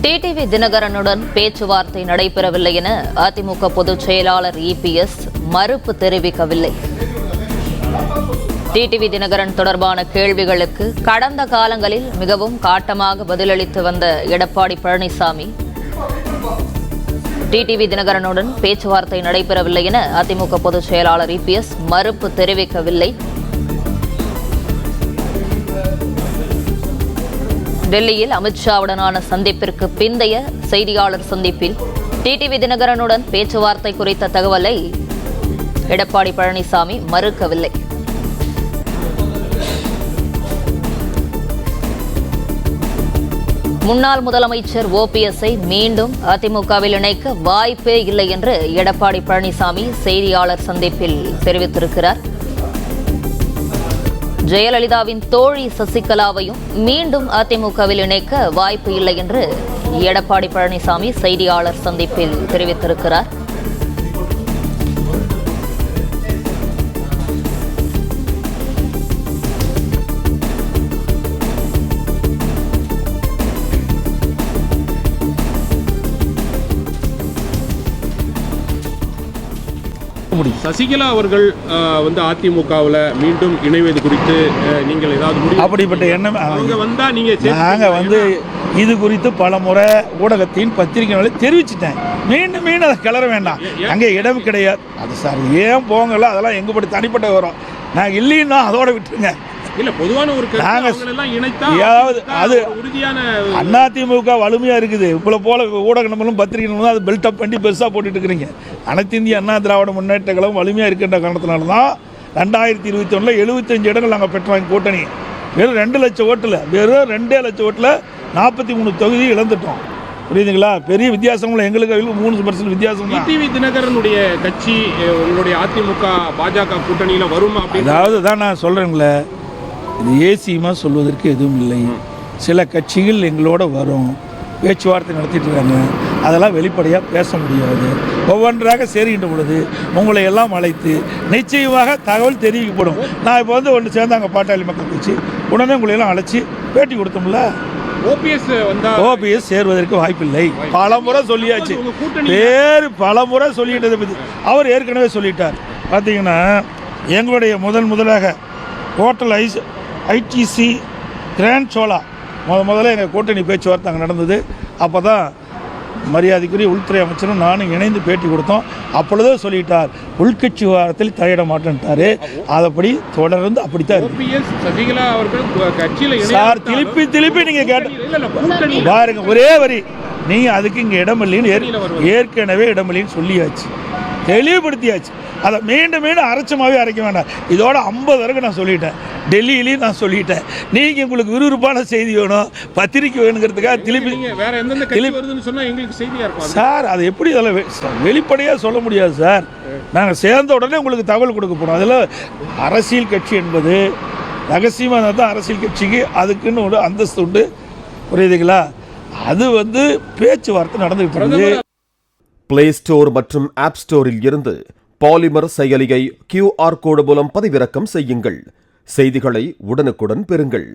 TTV தினகரனுடன் பேச்சுவார்த்தை நடைபெறவில்லை என அதிமுக பொதுச் செயலாளர் இபிஎஸ் மறுப்பு தெரிவிக்கவில்லை. டிடிவி தினகரன் தொடர்பான கேள்விகளுக்கு கடந்த காலங்களில் மிகவும் காட்டமாக பதிலளித்து வந்த எடப்பாடி பழனிசாமி டிடிவி தினகரனுடன் பேச்சுவார்த்தை நடைபெறவில்லை என அதிமுக பொதுச் செயலாளர் இபிஎஸ் மறுப்பு தெரிவிக்கவில்லை. டெல்லியில் அமித்ஷாவுடனான சந்திப்பிற்கு பிந்தைய செய்தியாளர் சந்திப்பில் டிடிவி தினகரனுடன் பேச்சுவார்த்தை குறித்த தகவலை எடப்பாடி பழனிசாமி மறுக்கவில்லை. முன்னாள் முதலமைச்சர் ஓபிஎஸ்ஐ மீண்டும் அதிமுகவில் இணைக்க வாய்ப்பே இல்லை என்று எடப்பாடி பழனிசாமி செய்தியாளர் சந்திப்பில் தெரிவித்திருக்கிறார். ஜெயலலிதாவின் தோழி சசிகலாவையும் மீண்டும் அதிமுகவில் இணைக்க வாய்ப்பு இல்லை என்று எடப்பாடி பழனிசாமி செய்தியாளர் சந்திப்பில் தெரிவித்திருக்கிறார். சசிகலா அவர்கள் அதிமுகவில் மீண்டும் இணைவது குறித்து நீங்கள் ஏதாவது அப்படிப்பட்ட எண்ணம் அவங்க வந்தா நீங்க நாங்கள் இது குறித்து பல முறை ஊடகத்தின் பத்திரிகைகளை தெரிவிச்சிட்டேன். மீண்டும் மீண்டும் அதை கிளற வேண்டாம், அங்கே இடம் கிடையாது. அது சார் ஏன் போங்கல, அதெல்லாம் எங்கப்படி தனிப்பட்ட வரும். நாங்கள் இல்லைன்னா அதோட விட்டுருங்க. இல்ல பொதுவான ஒரு அதிமுக வலிமையா இருக்குது. இப்போ போல ஊடக நம்மளும் பத்திரிகை அது பில்டப் பண்ணி பெருசா போட்டுட்டு இருக்கிறீங்க. அனைத்து இந்திய அண்ணா திராவிட முன்னேற்ற கழகம் வலிமையா இருக்கின்ற காரணத்தினால தான் 2021 75 இடங்கள் நாங்கள் பெற்றோம். கூட்டணி வெறும் 2 லட்சம் ஓட்டுல, வெறும் 2 லட்சம் ஓட்டுல 43 தொகுதி இழந்துட்டோம். புரியுதுங்களா? பெரிய வித்தியாசம் எங்களுக்கு 3% வித்தியாசம் தான். டிடிவி தினகரனுடைய கட்சி உங்களுடைய அதிமுக பாஜக கூட்டணியில வருமா? அதாவது தான் நான் சொல்றேங்களே, இது ஏசியமாக சொல்வதற்கு எதுவும் இல்லை. சில கட்சிகள் எங்களோட வரும், பேச்சுவார்த்தை நடத்திட்டு இருக்காங்க. அதெல்லாம் வெளிப்படையாக பேச முடியாது. ஒவ்வொன்றாக சேருகின்ற பொழுது உங்களை எல்லாம் அழைத்து நிச்சயமாக தகவல் தெரிவிக்கப்படும். நான் இப்போ ஒன்று சேர்ந்தாங்க பாட்டாளி மக்கள் கட்சி, உடனே உங்களை எல்லாம் அழைச்சி பேட்டி கொடுத்தோம்ல. ஓபிஎஸ் சேருவதற்கு வாய்ப்பில்லை. பலமுறை சொல்லியாச்சு, பலமுறை சொல்லிட்டதை பற்றி அவர் ஏற்கனவே சொல்லிட்டார். பார்த்தீங்கன்னா எங்களுடைய முதலாக ஹோட்டல் ஐடிசி கிராண்ட் சோலா முதல்ல எங்கள் கூட்டணி பேச்சுவார்த்தை அங்கே நடந்தது. அப்போ தான் மரியாதைக்குரிய உள்துறை அமைச்சரும் நானும் இணைந்து பேட்டி கொடுத்தோம். அப்பொழுதே சொல்லிட்டார், உள்கட்சி விவகாரத்தில் தலையிட மாட்டேன்ட்டாரு. அதைப்படி தொடர்ந்து அப்படித்தான் சார். திருப்பி நீங்க கேட்ட பாருங்க, ஒரே வரி, நீங்க அதுக்கு இங்கே இடம் இல்லைன்னு ஏற்கனவே இடம் இல்லைன்னு சொல்லியாச்சு, தெளிவுபடுத்தியாச்சு. அதை மீண்டும் அரைச்சமாகவே அரைக்க வேண்டாம். இதோட 50 வரைக்கும் நான் சொல்லிட்டேன், டெல்லியிலையும் நான் சொல்லிட்டேன். நீங்கள் உங்களுக்கு விறுவிறுப்பான செய்தி வேணும், பத்திரிக்கை வேணுங்கிறதுக்காக சார் அதை எப்படி வெளிப்படையாக சொல்ல முடியாது சார். நாங்கள் சேர்ந்த உடனே உங்களுக்கு தகவல் கொடுக்க போகிறோம். அதில் அரசியல் கட்சி என்பது ரகசியமாக தான் அரசியல் கட்சிக்கு அதுக்குன்னு ஒரு அந்தஸ்து உண்டு. புரியுதுங்களா? அது பேச்சுவார்த்தை நடந்துகிட்டு இருக்குது. பிளே ஸ்டோர் மற்றும் ஆப் ஸ்டோரில் இருந்து பாலிமர் செயலியை QR கோடு மூலம் பதிவிறக்கம் செய்யுங்கள். செய்திகளை உடனுக்குடன் பெறுங்கள்.